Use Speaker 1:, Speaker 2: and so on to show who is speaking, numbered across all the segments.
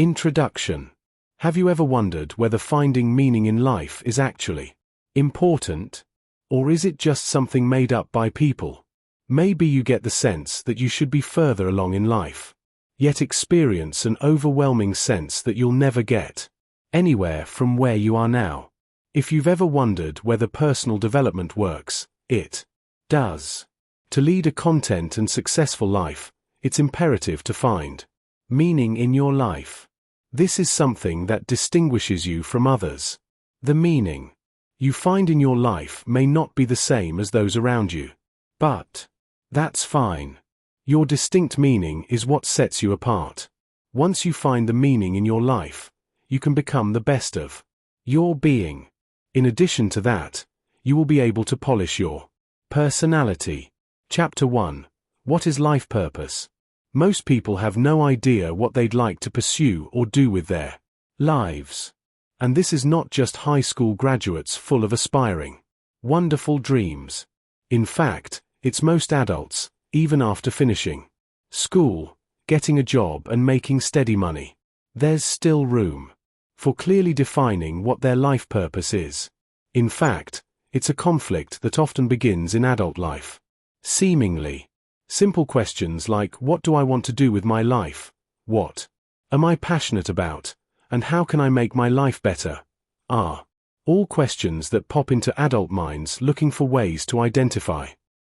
Speaker 1: Introduction. Have you ever wondered whether finding meaning in life is actually important? Or is it just something made up by people? Maybe you get the sense that you should be further along in life, yet experience an overwhelming sense that you'll never get anywhere from where you are now. If you've ever wondered whether personal development works, it does. To lead a content and successful life, it's imperative to find meaning in your life. This is something that distinguishes you from others. The meaning you find in your life may not be the same as those around you. But that's fine. Your distinct meaning is what sets you apart. Once you find the meaning in your life, you can become the best of your being. In addition to that, you will be able to polish your personality. Chapter 1. What is life purpose? Most people have no idea what they'd like to pursue or do with their lives. And this is not just high school graduates full of aspiring, wonderful dreams. In fact, it's most adults, even after finishing school, getting a job and making steady money. There's still room for clearly defining what their life purpose is. In fact, it's a conflict that often begins in adult life. Seemingly simple questions like, what do I want to do with my life? What am I passionate about? And how can I make my life better? Are all questions that pop into adult minds looking for ways to identify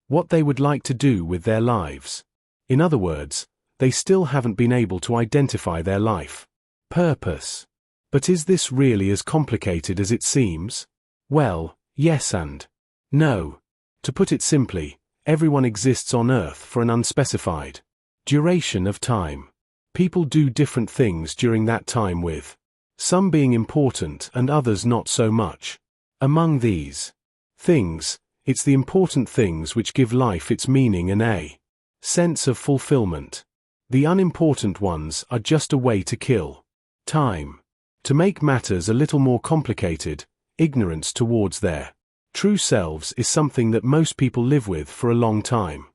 Speaker 1: what they would like to do with their lives. In other words, they still haven't been able to identify their life purpose. But is this really as complicated as it seems? Well, yes and no. To put it simply, everyone exists on Earth for an unspecified duration of time. People do different things during that time, with some being important and others not so much. Among these things, it's the important things which give life its meaning and a sense of fulfillment. The unimportant ones are just a way to kill time. To make matters a little more complicated, ignorance towards their true selves is something that most people live with for a long time.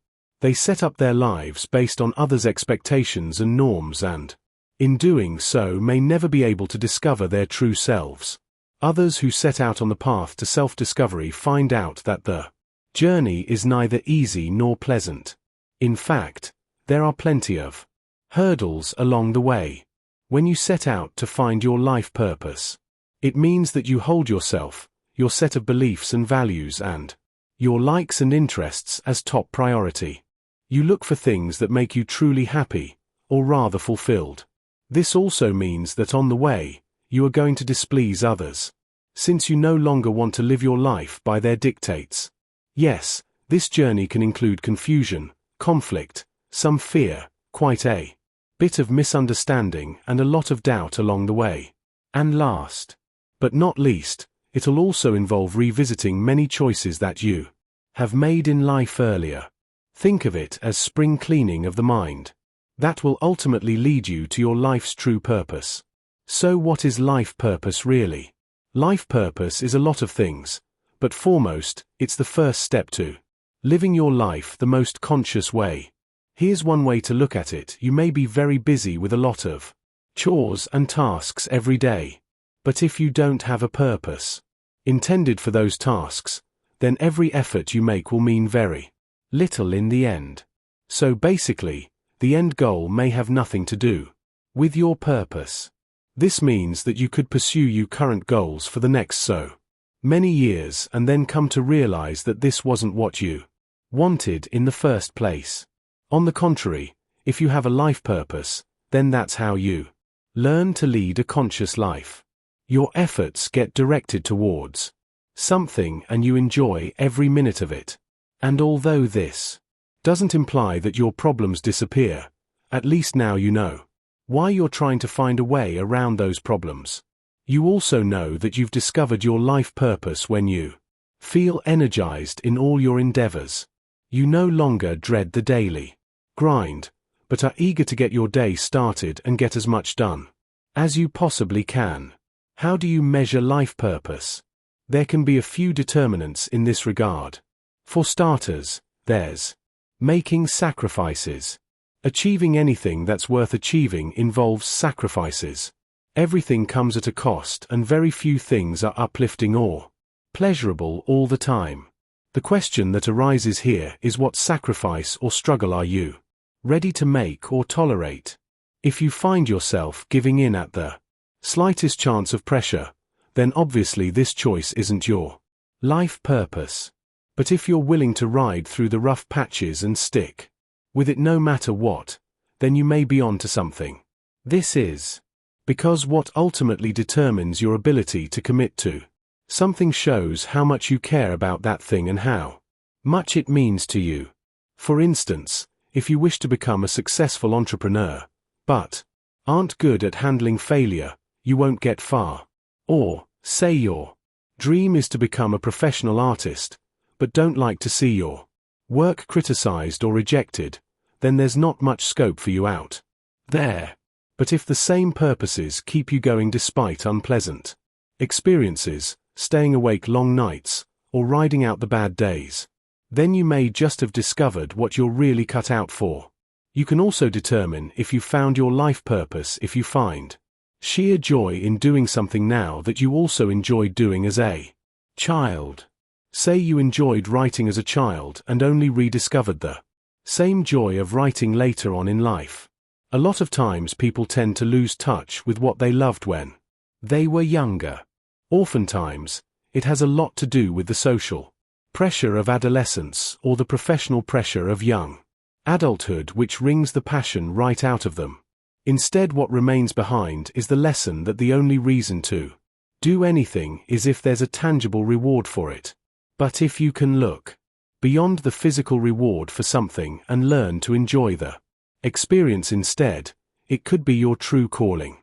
Speaker 1: They set up their lives based on others' expectations and norms and, in doing so, may never be able to discover their true selves. Others who set out on the path to self-discovery find out that the journey is neither easy nor pleasant. In fact, there are plenty of hurdles along the way. When you set out to find your life purpose, it means that you hold yourself, your set of beliefs and values, and your likes and interests as top priority. You look for things that make you truly happy, or rather fulfilled. This also means that on the way, you are going to displease others, since you no longer want to live your life by their dictates. Yes, this journey can include confusion, conflict, some fear, quite a bit of misunderstanding, and a lot of doubt along the way. And last, but not least, it'll also involve revisiting many choices that you have made in life earlier. Think of it as spring cleaning of the mind. That will ultimately lead you to your life's true purpose. So what is life purpose really? Life purpose is a lot of things, but foremost, it's the first step to living your life the most conscious way. Here's one way to look at it. You may be very busy with a lot of chores and tasks every day. But if you don't have a purpose intended for those tasks, then every effort you make will mean very little in the end. So basically, the end goal may have nothing to do with your purpose. This means that you could pursue your current goals for the next so many years and then come to realize that this wasn't what you wanted in the first place. On the contrary, if you have a life purpose, then that's how you learn to lead a conscious life. Your efforts get directed towards something and you enjoy every minute of it. And although this doesn't imply that your problems disappear, at least now you know why you're trying to find a way around those problems. You also know that you've discovered your life purpose when you feel energized in all your endeavors. You no longer dread the daily grind, but are eager to get your day started and get as much done as you possibly can. How do you measure life purpose? There can be a few determinants in this regard. For starters, there's making sacrifices. Achieving anything that's worth achieving involves sacrifices. Everything comes at a cost, and very few things are uplifting or pleasurable all the time. The question that arises here is, what sacrifice or struggle are you ready to make or tolerate? If you find yourself giving in at the slightest chance of pressure, then obviously this choice isn't your life purpose. But if you're willing to ride through the rough patches and stick with it no matter what, then you may be on to something. This is because what ultimately determines your ability to commit to something shows how much you care about that thing and how much it means to you. For instance, if you wish to become a successful entrepreneur, but aren't good at handling failure, you won't get far. Or, say your dream is to become a professional artist, but don't like to see your work criticized or rejected, then there's not much scope for you out there. But if the same purposes keep you going despite unpleasant experiences, staying awake long nights, or riding out the bad days, then you may just have discovered what you're really cut out for. You can also determine if you found your life purpose if you find sheer joy in doing something now that you also enjoyed doing as a child. Say you enjoyed writing as a child and only rediscovered the same joy of writing later on in life. A lot of times people tend to lose touch with what they loved when they were younger. Oftentimes, it has a lot to do with the social pressure of adolescence or the professional pressure of young adulthood, which wrings the passion right out of them. Instead, what remains behind is the lesson that the only reason to do anything is if there's a tangible reward for it. But if you can look beyond the physical reward for something and learn to enjoy the experience instead, it could be your true calling.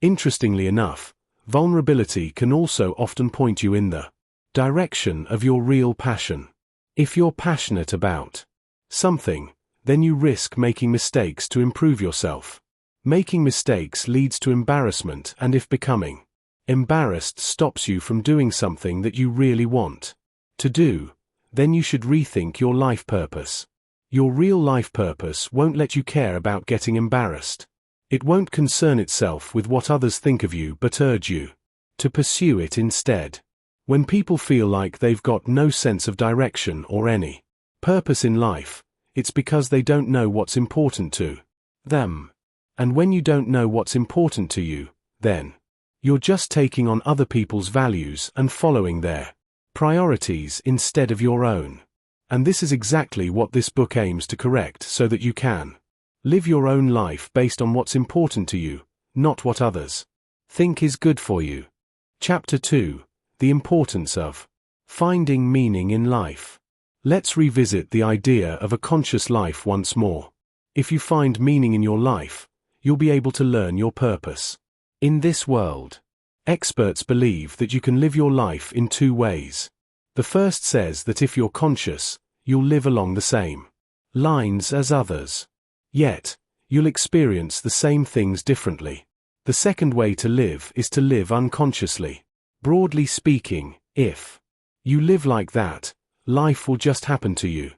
Speaker 1: Interestingly enough, vulnerability can also often point you in the direction of your real passion. If you're passionate about something, then you risk making mistakes to improve yourself. Making mistakes leads to embarrassment, and if becoming embarrassed stops you from doing something that you really want to do, then you should rethink your life purpose. Your real life purpose won't let you care about getting embarrassed. It won't concern itself with what others think of you but urge you to pursue it instead. When people feel like they've got no sense of direction or any purpose in life, it's because they don't know what's important to them. And when you don't know what's important to you, then you're just taking on other people's values and following their priorities instead of your own. And this is exactly what this book aims to correct, so that you can live your own life based on what's important to you, not what others think is good for you. Chapter 2: The Importance of Finding Meaning in Life. Let's revisit the idea of a conscious life once more. If you find meaning in your life, you'll be able to learn your purpose. In this world, experts believe that you can live your life in two ways. The first says that if you're conscious, you'll live along the same lines as others. Yet, you'll experience the same things differently. The second way to live is to live unconsciously. Broadly speaking, if you live like that, life will just happen to you.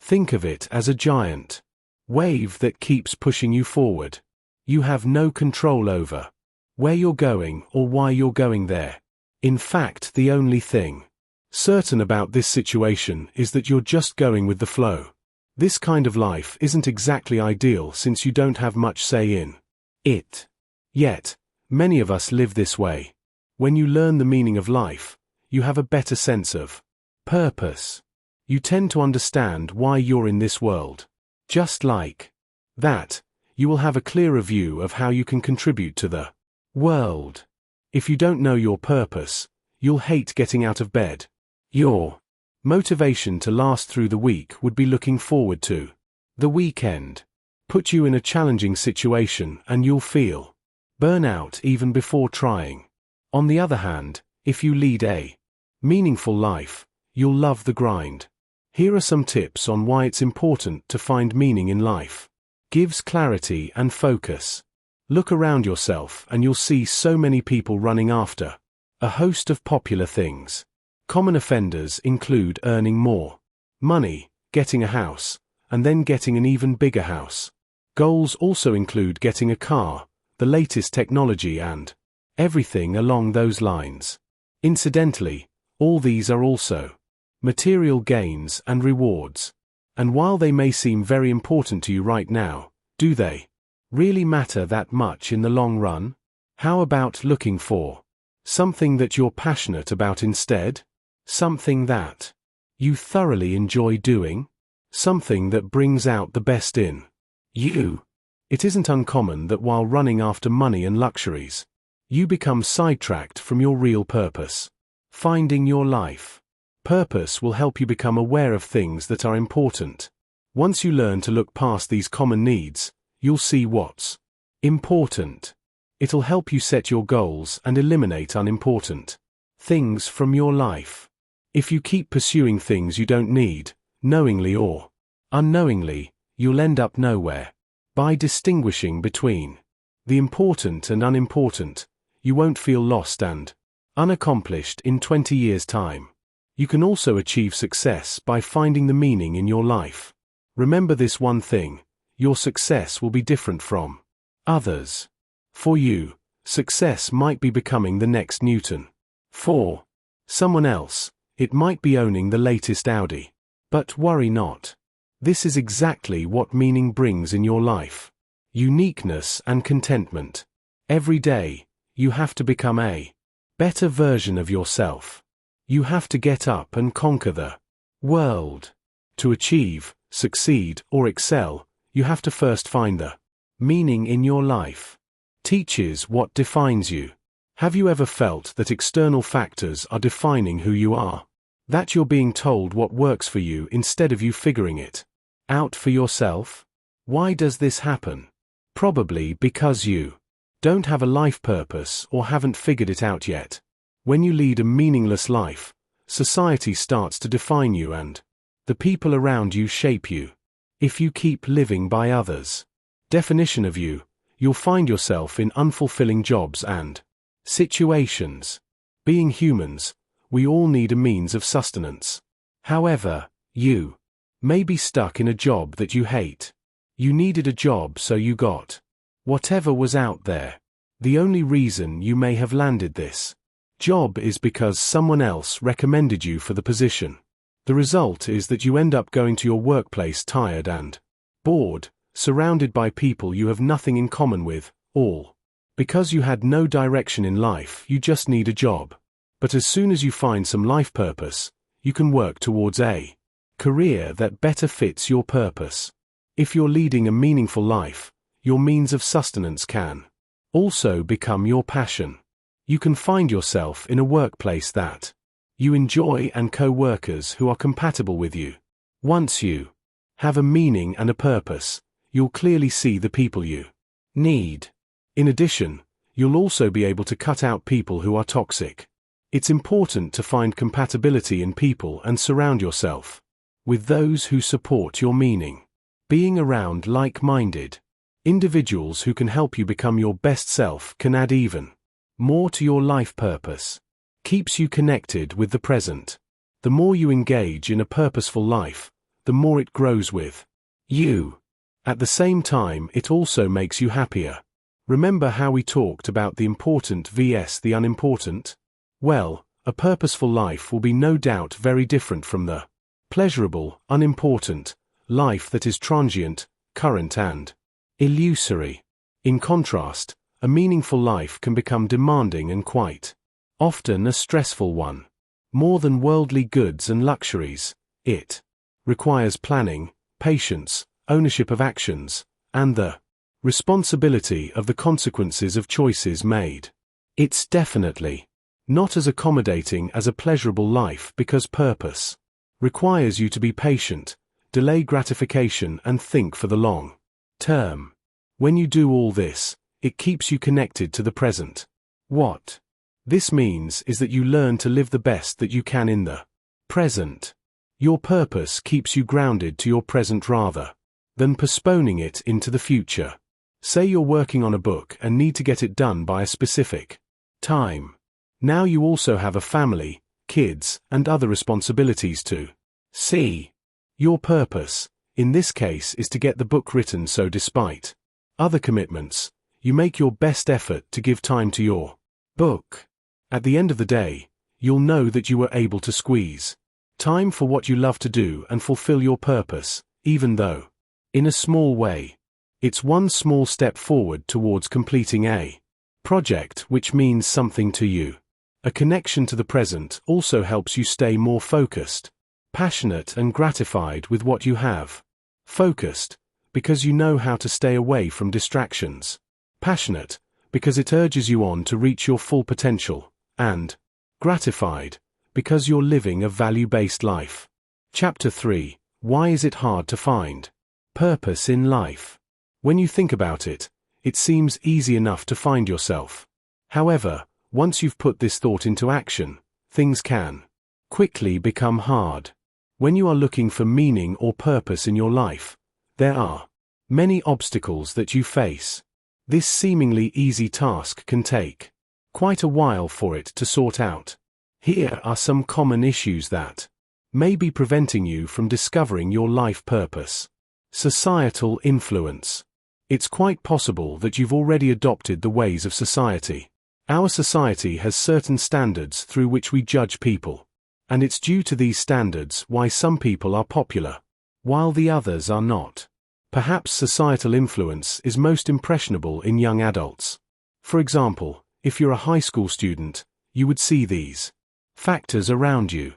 Speaker 1: Think of it as a giant wave that keeps pushing you forward. You have no control over where you're going or why you're going there. In fact, the only thing certain about this situation is that you're just going with the flow. This kind of life isn't exactly ideal since you don't have much say in it. Yet, many of us live this way. When you learn the meaning of life, you have a better sense of purpose. You tend to understand why you're in this world. Just like that, you will have a clearer view of how you can contribute to the world. If you don't know your purpose, you'll hate getting out of bed. Your motivation to last through the week would be looking forward to the weekend. Put you in a challenging situation and you'll feel burnout even before trying. On the other hand, if you lead a meaningful life, you'll love the grind. Here are some tips on why it's important to find meaning in life. Gives clarity and focus. Look around yourself and you'll see so many people running after a host of popular things. Common offenders include earning more money, getting a house, and then getting an even bigger house. Goals also include getting a car, the latest technology and everything along those lines. Incidentally, all these are also material gains and rewards. And while they may seem very important to you right now, do they really matter that much in the long run? How about looking for something that you're passionate about instead? Something that you thoroughly enjoy doing? Something that brings out the best in you. It isn't uncommon that while running after money and luxuries, you become sidetracked from your real purpose. Finding your life purpose will help you become aware of things that are important. Once you learn to look past these common needs, you'll see what's important. It'll help you set your goals and eliminate unimportant things from your life. If you keep pursuing things you don't need, knowingly or unknowingly, you'll end up nowhere. By distinguishing between the important and unimportant, you won't feel lost and unaccomplished in 20 years' time. You can also achieve success by finding the meaning in your life. Remember this one thing: your success will be different from others. For you, success might be becoming the next Newton. For someone else, it might be owning the latest Audi. But worry not. This is exactly what meaning brings in your life: uniqueness and contentment. Every day, you have to become a better version of yourself. You have to get up and conquer the world. To achieve, succeed, or excel, you have to first find the meaning in your life. Teaches what defines you. Have you ever felt that external factors are defining who you are? That you're being told what works for you instead of you figuring it out for yourself? Why does this happen? Probably because you don't have a life purpose or haven't figured it out yet. When you lead a meaningless life, society starts to define you and the people around you shape you. If you keep living by others' definition of you, you'll find yourself in unfulfilling jobs and situations. Being humans, we all need a means of sustenance. However, you may be stuck in a job that you hate. You needed a job, so you got whatever was out there. The only reason you may have landed this job is because someone else recommended you for the position. The result is that you end up going to your workplace tired and bored, surrounded by people you have nothing in common with, all because you had no direction in life. You just need a job. But as soon as you find some life purpose, you can work towards a career that better fits your purpose. If you're leading a meaningful life, your means of sustenance can also become your passion. You can find yourself in a workplace that you enjoy and co-workers who are compatible with you. Once you have a meaning and a purpose, you'll clearly see the people you need. In addition, you'll also be able to cut out people who are toxic. It's important to find compatibility in people and surround yourself with those who support your meaning. Being around like-minded individuals who can help you become your best self can add even more to your life purpose. Keeps you connected with the present. The more you engage in a purposeful life, the more it grows with you. At the same time, it also makes you happier. Remember how we talked about the important vs the unimportant? Well, a purposeful life will be no doubt very different from the pleasurable, unimportant life that is transient, current and illusory. In contrast, a meaningful life can become demanding and quite often a stressful one. More than worldly goods and luxuries, it requires planning, patience, ownership of actions, and the responsibility of the consequences of choices made. It's definitely not as accommodating as a pleasurable life because purpose requires you to be patient, delay gratification, and think for the long term. When you do all this, it keeps you connected to the present. What this means is that you learn to live the best that you can in the present. Your purpose keeps you grounded to your present rather than postponing it into the future. Say you're working on a book and need to get it done by a specific time. Now you also have a family, kids, and other responsibilities to see. Your purpose in this case, is to get the book written, so despite other commitments, you make your best effort to give time to your book. At the end of the day, you'll know that you were able to squeeze time for what you love to do and fulfill your purpose, even though, in a small way, it's one small step forward towards completing a project which means something to you. A connection to the present also helps you stay more focused, passionate and gratified with what you have. Focused, because you know how to stay away from distractions. Passionate, because it urges you on to reach your full potential. And gratified, because you're living a value-based life. Chapter 3. Why is it hard to find purpose in life? When you think about it, it seems easy enough to find yourself. However, once you've put this thought into action, things can quickly become hard. When you are looking for meaning or purpose in your life, there are many obstacles that you face. This seemingly easy task can take quite a while for it to sort out. Here are some common issues that may be preventing you from discovering your life purpose. Societal influence. It's quite possible that you've already adopted the ways of society. Our society has certain standards through which we judge people, and it's due to these standards why some people are popular, while the others are not. Perhaps societal influence is most impressionable in young adults. For example, if you're a high school student, you would see these factors around you.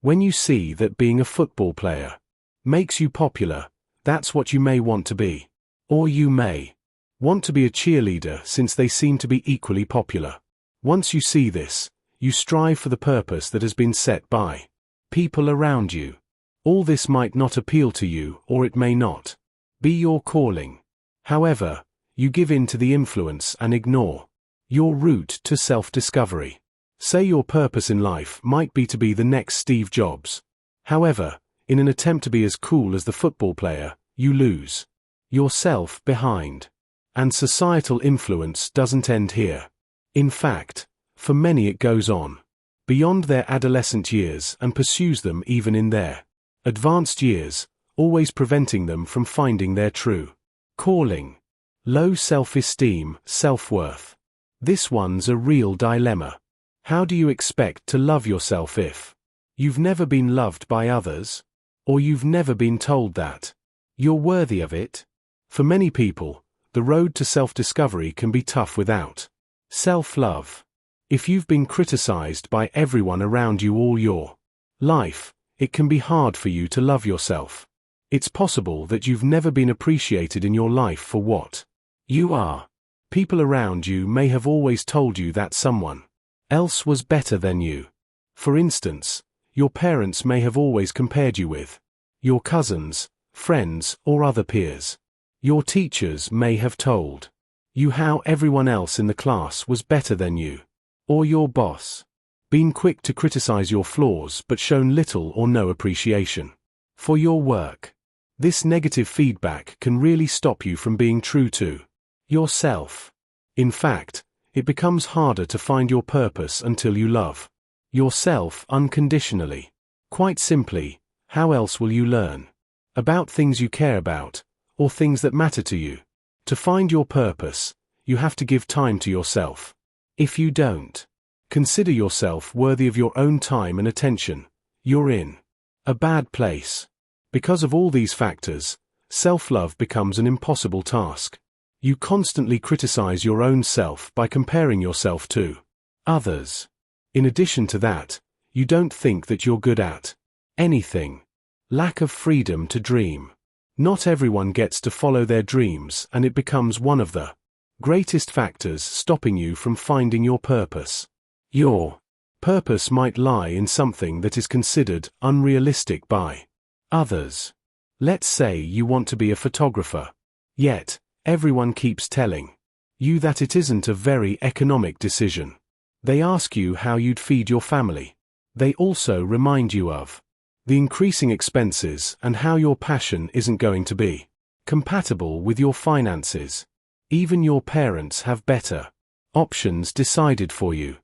Speaker 1: When you see that being a football player makes you popular, that's what you may want to be. Or you may want to be a cheerleader since they seem to be equally popular. Once you see this, you strive for the purpose that has been set by people around you. All this might not appeal to you, or it may not be your calling. However, you give in to the influence and ignore your route to self-discovery. Say your purpose in life might be to be the next Steve Jobs. However, in an attempt to be as cool as the football player, you lose yourself behind. And societal influence doesn't end here. In fact, for many it goes on beyond their adolescent years and pursues them even in their advanced years, always preventing them from finding their true calling. Low self-esteem, self-worth. This one's a real dilemma. How do you expect to love yourself if you've never been loved by others? Or you've never been told that you're worthy of it? For many people, the road to self-discovery can be tough without self-love. If you've been criticized by everyone around you all your life, it can be hard for you to love yourself. It's possible that you've never been appreciated in your life for what you are. People around you may have always told you that someone else was better than you. For instance, your parents may have always compared you with your cousins, friends, or other peers. Your teachers may have told you how everyone else in the class was better than you. Or your boss been quick to criticize your flaws but shown little or no appreciation for your work. This negative feedback can really stop you from being true to yourself. In fact, it becomes harder to find your purpose until you love yourself unconditionally. Quite simply, how else will you learn about things you care about, or things that matter to you? To find your purpose, you have to give time to yourself. If you don't consider yourself worthy of your own time and attention, you're in a bad place. Because of all these factors, self-love becomes an impossible task. You constantly criticize your own self by comparing yourself to others. In addition to that, you don't think that you're good at anything. Lack of freedom to dream. Not everyone gets to follow their dreams, and it becomes one of the greatest factors stopping you from finding your purpose. Your purpose might lie in something that is considered unrealistic by others. Let's say you want to be a photographer. Yet, everyone keeps telling you that it isn't a very economic decision. They ask you how you'd feed your family. They also remind you of the increasing expenses and how your passion isn't going to be compatible with your finances. Even your parents have better options decided for you.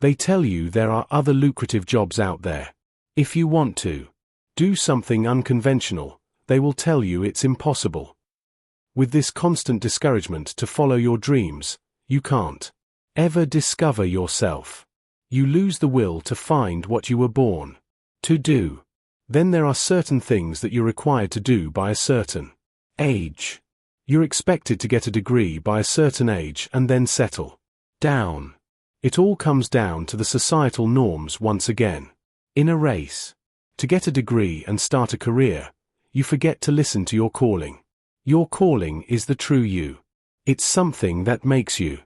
Speaker 1: They tell you there are other lucrative jobs out there. If you want to do something unconventional, they will tell you it's impossible. With this constant discouragement to follow your dreams, you can't ever discover yourself. You lose the will to find what you were born to do. Then there are certain things that you're required to do by a certain age. You're expected to get a degree by a certain age and then settle down. It all comes down to the societal norms once again. In a race to get a degree and start a career, you forget to listen to your calling. Your calling is the true you. It's something that makes you.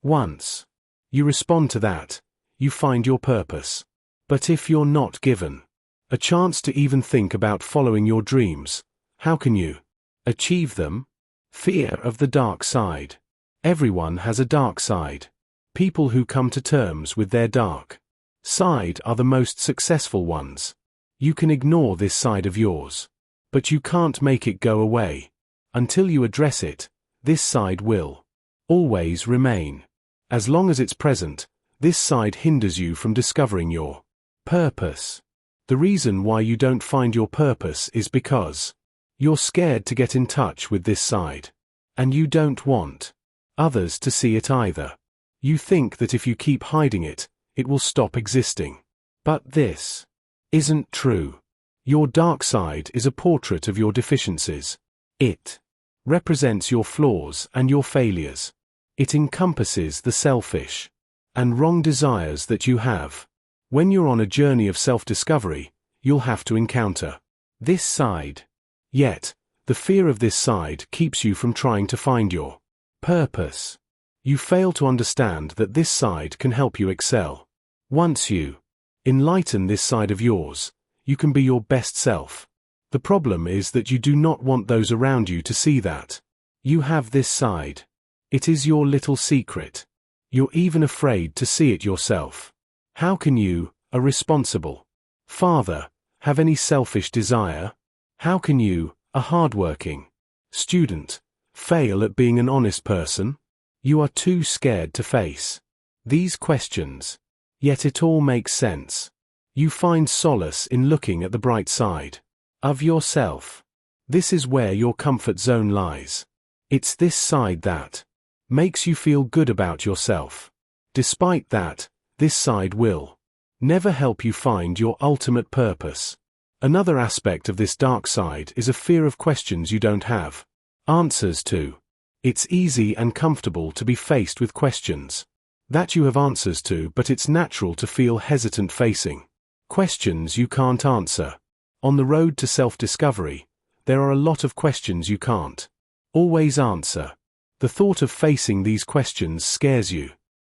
Speaker 1: Once you respond to that, you find your purpose. But if you're not given a chance to even think about following your dreams, how can you achieve them? Fear of the dark side. Everyone has a dark side. People who come to terms with their dark side are the most successful ones. You can ignore this side of yours, but you can't make it go away. Until you address it, this side will always remain. As long as it's present, this side hinders you from discovering your purpose. The reason why you don't find your purpose is because you're scared to get in touch with this side. And you don't want others to see it either. You think that if you keep hiding it, it will stop existing. But this isn't true. Your dark side is a portrait of your deficiencies. It represents your flaws and your failures. It encompasses the selfish and wrong desires that you have. When you're on a journey of self-discovery, you'll have to encounter this side. Yet, the fear of this side keeps you from trying to find your purpose. You fail to understand that this side can help you excel. Once you enlighten this side of yours, you can be your best self. The problem is that you do not want those around you to see that you have this side. It is your little secret. You're even afraid to see it yourself. How can you, a responsible father, have any selfish desire? How can you, a hardworking student, fail at being an honest person? You are too scared to face these questions. Yet it all makes sense. You find solace in looking at the bright side of yourself. This is where your comfort zone lies. It's this side that makes you feel good about yourself. Despite that, this side will never help you find your ultimate purpose. Another aspect of this dark side is a fear of questions you don't have answers to. It's easy and comfortable to be faced with questions that you have answers to, but it's natural to feel hesitant facing questions you can't answer. On the road to self-discovery, there are a lot of questions you can't always answer. The thought of facing these questions scares you,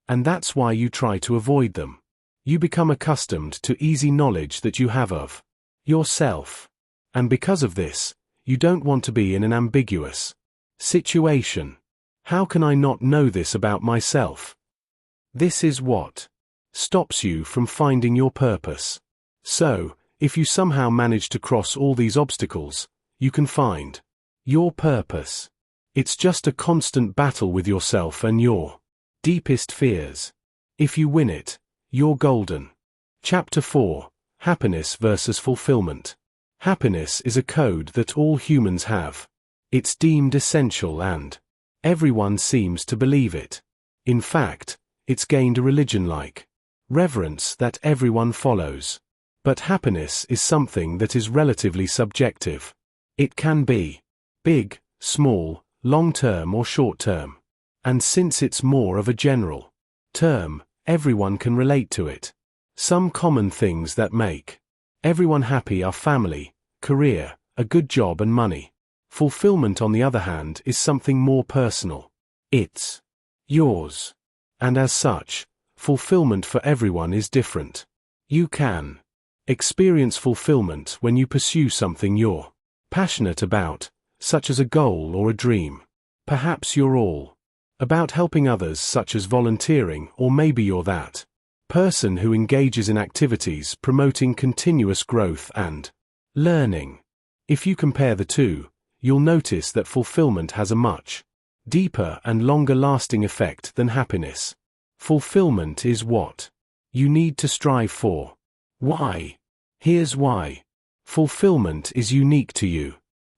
Speaker 1: and that's why you try to avoid them. You become accustomed to easy knowledge that you have of yourself. And because of this, you don't want to be in an ambiguous situation. How can I not know this about myself? This is what stops you from finding your purpose. So, if you somehow manage to cross all these obstacles, you can find your purpose. It's just a constant battle with yourself and your deepest fears. If you win it, you're golden. Chapter 4: Happiness versus Fulfillment. Happiness is a code that all humans have. It's deemed essential and everyone seems to believe it. In fact, it's gained a religion-like reverence that everyone follows. But happiness is something that is relatively subjective. It can be big, small, long-term or short-term. And since it's more of a general term, everyone can relate to it. Some common things that make everyone happy are family, career, a good job and money. Fulfillment, on the other hand, is something more personal. It's yours. And as such, fulfillment for everyone is different. You can experience fulfillment when you pursue something you're passionate about, such as a goal or a dream. Perhaps you're all about helping others, such as volunteering, or maybe you're that person who engages in activities promoting continuous growth and learning. If you compare the two, you'll notice that fulfillment has a much deeper and longer-lasting effect than happiness. Fulfillment is what you need to strive for. Why? Here's why. Fulfillment is unique to you.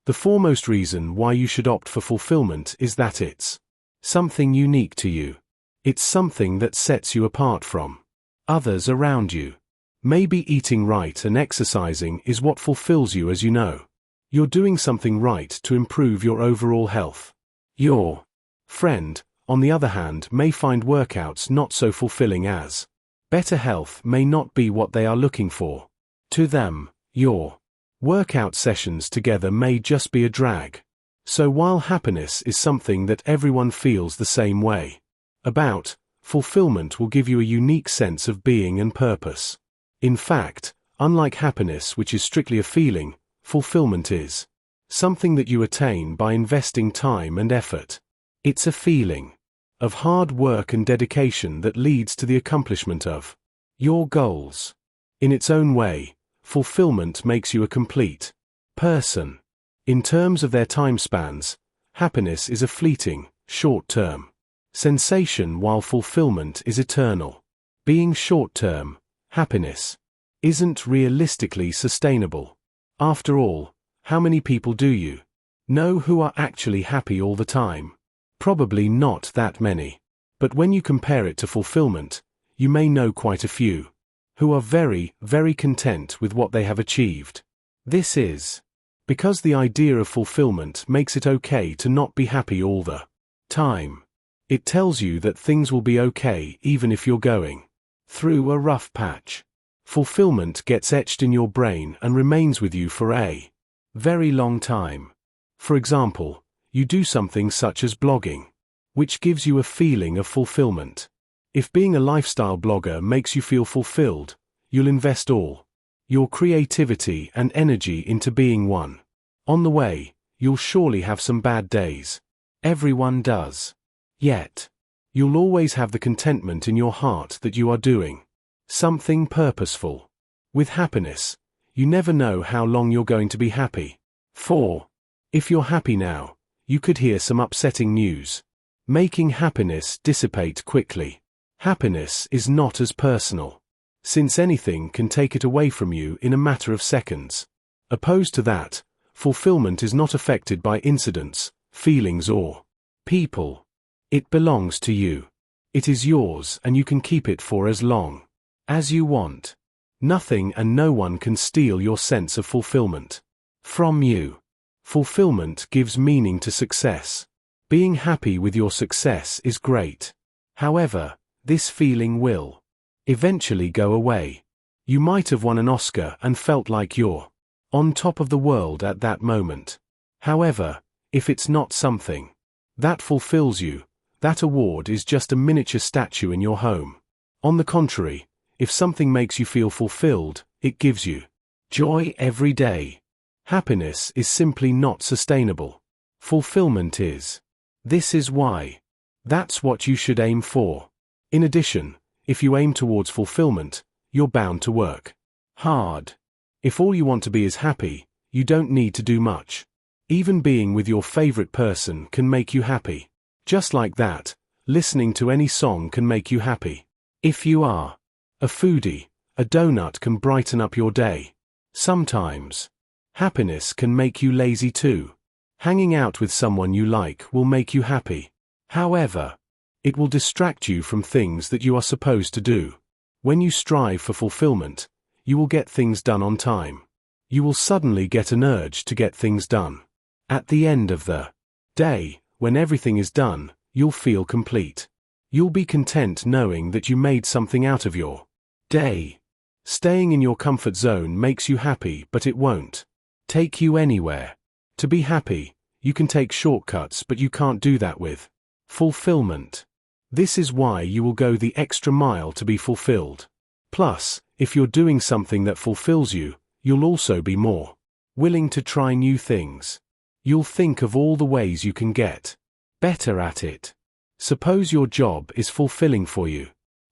Speaker 1: The foremost reason why you should opt for fulfillment is that it's something unique to you. It's something that sets you apart from others around you. Maybe eating right and exercising is what fulfills you, as you know. You're doing something right to improve your overall health. Your friend, on the other hand, may find workouts not so fulfilling as better health may not be what they are looking for. To them, your workout sessions together may just be a drag. So while happiness is something that everyone feels the same way about, fulfillment will give you a unique sense of being and purpose. In fact, unlike happiness, which is strictly a feeling, fulfillment is something that you attain by investing time and effort. It's a feeling of hard work and dedication that leads to the accomplishment of your goals. In its own way, fulfillment makes you a complete person. In terms of their time spans, happiness is a fleeting, short-term sensation, while fulfillment is eternal. Being short-term, happiness isn't realistically sustainable. After all, how many people do you know who are actually happy all the time? Probably not that many. But when you compare it to fulfillment, you may know quite a few who are very, very content with what they have achieved. This is because the idea of fulfillment makes it okay to not be happy all the time. It tells you that things will be okay even if you're going through a rough patch. Fulfillment gets etched in your brain and remains with you for a very long time. For example, you do something such as blogging, which gives you a feeling of fulfillment. If being a lifestyle blogger makes you feel fulfilled, you'll invest all your creativity and energy into being one. On the way, you'll surely have some bad days. Everyone does. Yet, you'll always have the contentment in your heart that you are doing something purposeful. With happiness, you never know how long you're going to be happy for. If you're happy now, you could hear some upsetting news, making happiness dissipate quickly. Happiness is not as personal, since anything can take it away from you in a matter of seconds. Opposed to that, fulfillment is not affected by incidents, feelings, or people. It belongs to you. It is yours, and you can keep it for as long as you want. Nothing and no one can steal your sense of fulfillment from you. Fulfillment gives meaning to success. Being happy with your success is great. However, this feeling will eventually go away. You might have won an Oscar and felt like you're on top of the world at that moment. However, if it's not something that fulfills you, that award is just a miniature statue in your home. On the contrary, if something makes you feel fulfilled, it gives you joy every day. Happiness is simply not sustainable. Fulfillment is. This is why. That's what you should aim for. In addition, if you aim towards fulfillment, you're bound to work hard. If all you want to be is happy, you don't need to do much. Even being with your favorite person can make you happy. Just like that, listening to any song can make you happy. If you are a foodie, a donut can brighten up your day. Sometimes, happiness can make you lazy too. Hanging out with someone you like will make you happy. However, it will distract you from things that you are supposed to do. When you strive for fulfillment, you will get things done on time. You will suddenly get an urge to get things done. At the end of the day, when everything is done, you'll feel complete. You'll be content knowing that you made something out of your day. Staying in your comfort zone makes you happy, but it won't take you anywhere. To be happy, you can take shortcuts, but you can't do that with fulfillment. This is why you will go the extra mile to be fulfilled. Plus, if you're doing something that fulfills you, you'll also be more willing to try new things. You'll think of all the ways you can get better at it. Suppose your job is fulfilling for you.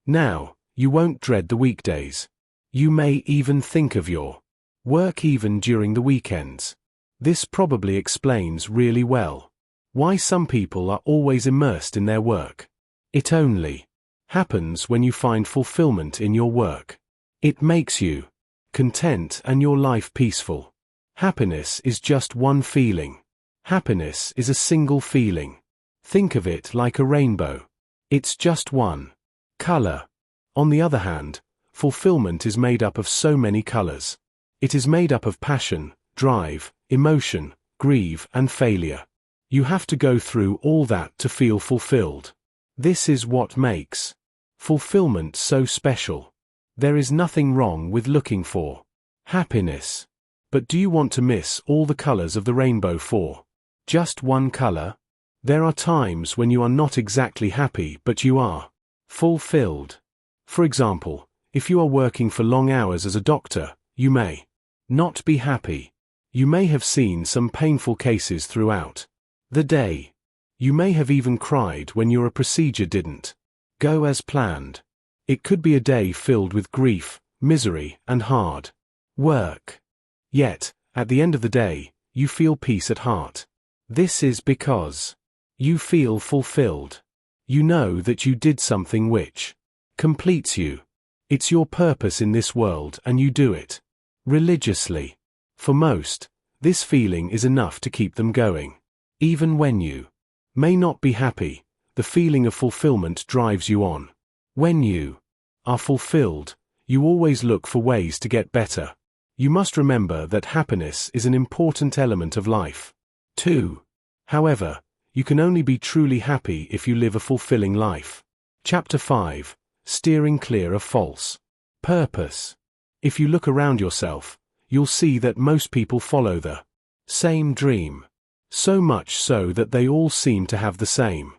Speaker 1: Now, you won't dread the weekdays. You may even think of your work even during the weekends. This probably explains really well why some people are always immersed in their work. It only happens when you find fulfillment in your work. It makes you content and your life peaceful. Happiness is just one feeling. Happiness is a single feeling. Think of it like a rainbow. It's just one color. On the other hand, fulfillment is made up of so many colors. It is made up of passion, drive, emotion, grief, and failure. You have to go through all that to feel fulfilled. This is what makes fulfillment so special. There is nothing wrong with looking for happiness. But do you want to miss all the colors of the rainbow for just one color? There are times when you are not exactly happy, but you are fulfilled. For example, if you are working for long hours as a doctor, you may not be happy. You may have seen some painful cases throughout the day. You may have even cried when your procedure didn't go as planned. It could be a day filled with grief, misery, and hard work. Yet, at the end of the day, you feel peace at heart. This is because you feel fulfilled. You know that you did something which completes you. It's your purpose in this world, and you do it religiously. For most, this feeling is enough to keep them going. Even when you may not be happy, the feeling of fulfillment drives you on. When you are fulfilled, you always look for ways to get better. You must remember that happiness is an important element of life, too. However, you can only be truly happy if you live a fulfilling life. Chapter 5. Steering clear of false purpose. If you look around yourself, you'll see that most people follow the same dream. So much so that they all seem to have the same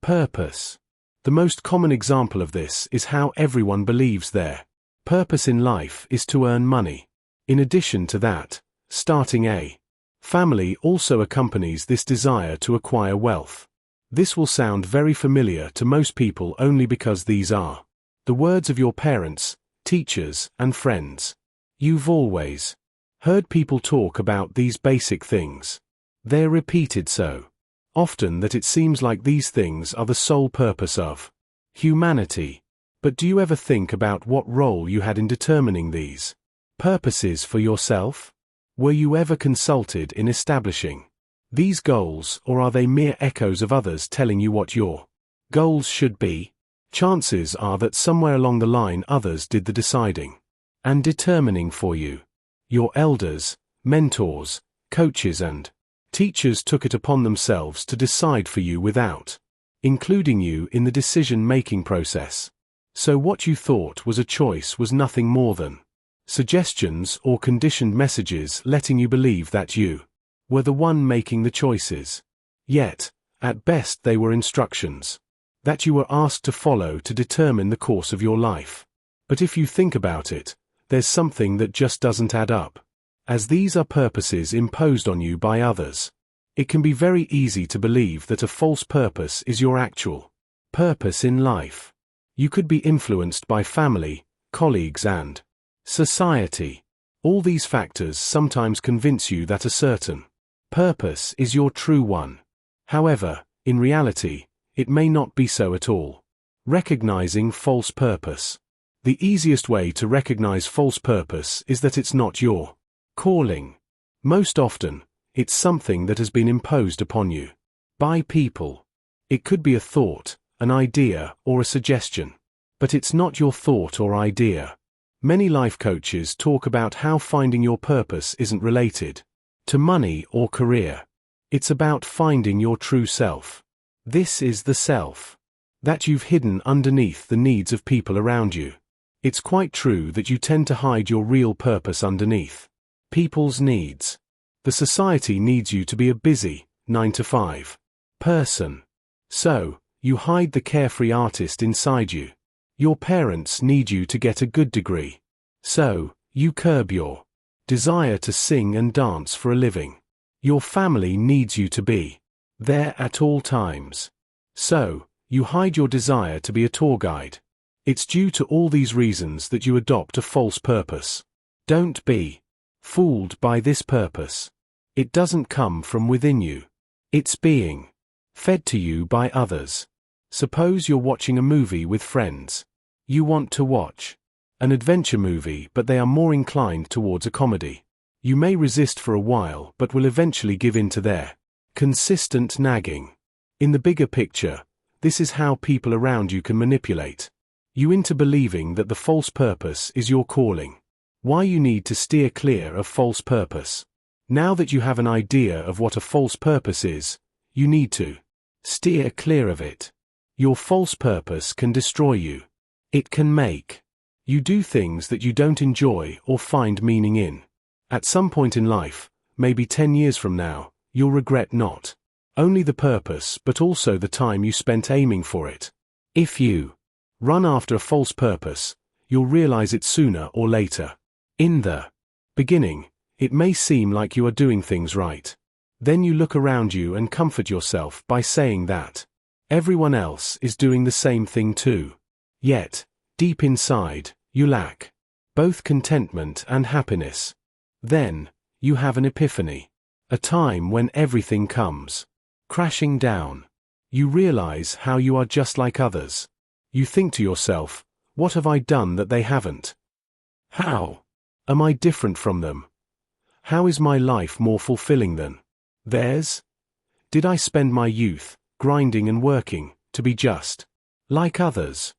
Speaker 1: purpose. The most common example of this is how everyone believes their purpose in life is to earn money. In addition to that, starting a family also accompanies this desire to acquire wealth. This will sound very familiar to most people only because these are the words of your parents, teachers, and friends. You've always heard people talk about these basic things. They're repeated so often that it seems like these things are the sole purpose of humanity. But do you ever think about what role you had in determining these purposes for yourself? Were you ever consulted in establishing these goals, or are they mere echoes of others telling you what your goals should be? Chances are that somewhere along the line others did the deciding and determining for you. Your elders, mentors, coaches, and teachers took it upon themselves to decide for you without including you in the decision-making process. So what you thought was a choice was nothing more than suggestions or conditioned messages letting you believe that you were the one making the choices. Yet, at best they were instructions that you were asked to follow to determine the course of your life. But if you think about it, there's something that just doesn't add up. As these are purposes imposed on you by others, it can be very easy to believe that a false purpose is your actual purpose in life. You could be influenced by family, colleagues, and society. All these factors sometimes convince you that a certain purpose is your true one. However, in reality, it may not be so at all. Recognizing false purpose. The easiest way to recognize false purpose is that it's not your calling. Most often, it's something that has been imposed upon you by people. It could be a thought, an idea, or a suggestion. But it's not your thought or idea. Many life coaches talk about how finding your purpose isn't related to money or career. It's about finding your true self. This is the self that you've hidden underneath the needs of people around you. It's quite true that you tend to hide your real purpose underneath people's needs. The society needs you to be a busy, 9-to-5 person. So, you hide the carefree artist inside you. Your parents need you to get a good degree. So, you curb your desire to sing and dance for a living. Your family needs you to be there at all times. So, you hide your desire to be a tour guide. It's due to all these reasons that you adopt a false purpose. Don't be fooled by this purpose. It doesn't come from within you. It's being fed to you by others. Suppose you're watching a movie with friends. You want to watch an adventure movie, but they are more inclined towards a comedy. You may resist for a while but will eventually give in to their consistent nagging. In the bigger picture, this is how people around you can manipulate you into believing that the false purpose is your calling. Why you need to steer clear of false purpose. Now that you have an idea of what a false purpose is, you need to steer clear of it. Your false purpose can destroy you. It can make you do things that you don't enjoy or find meaning in. At some point in life, maybe 10 years from now, you'll regret not only the purpose but also the time you spent aiming for it. If you run after a false purpose, you'll realize it sooner or later. In the beginning, it may seem like you are doing things right. Then you look around you and comfort yourself by saying that everyone else is doing the same thing too. Yet, deep inside, you lack both contentment and happiness. Then, you have an epiphany. A time when everything comes crashing down. You realize how you are just like others. You think to yourself, what have I done that they haven't? How am I different from them? How is my life more fulfilling than theirs? Did I spend my youth grinding and working to be just like others?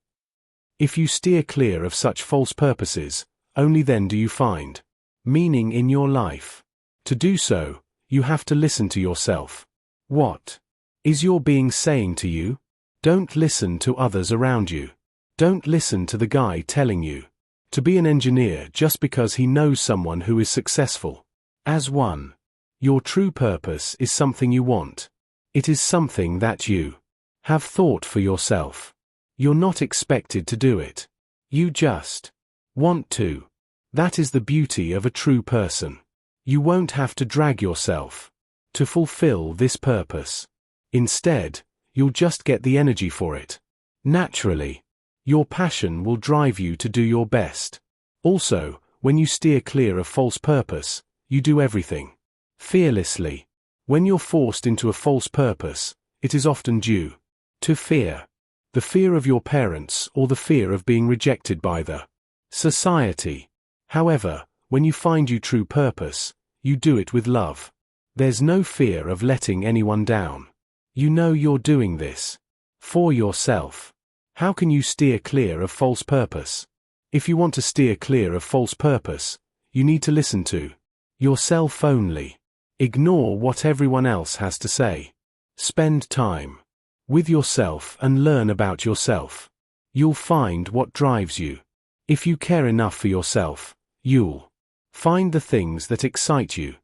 Speaker 1: If you steer clear of such false purposes, only then do you find meaning in your life. To do so, you have to listen to yourself. What is your being saying to you? Don't listen to others around you. Don't listen to the guy telling you to be an engineer just because he knows someone who is successful as one. Your true purpose is something you want. It is something that you have thought for yourself. You're not expected to do it. You just want to. That is the beauty of a true person. You won't have to drag yourself to fulfill this purpose. Instead, you'll just get the energy for it. Naturally, your passion will drive you to do your best. Also, when you steer clear of false purpose, you do everything fearlessly. When you're forced into a false purpose, it is often due to fear. The fear of your parents or the fear of being rejected by the society. However, when you find your true purpose, you do it with love. There's no fear of letting anyone down. You know you're doing this for yourself. How can you steer clear of false purpose? If you want to steer clear of false purpose, you need to listen to yourself only. Ignore what everyone else has to say. Spend time with yourself and learn about yourself. You'll find what drives you. If you care enough for yourself, you'll find the things that excite you.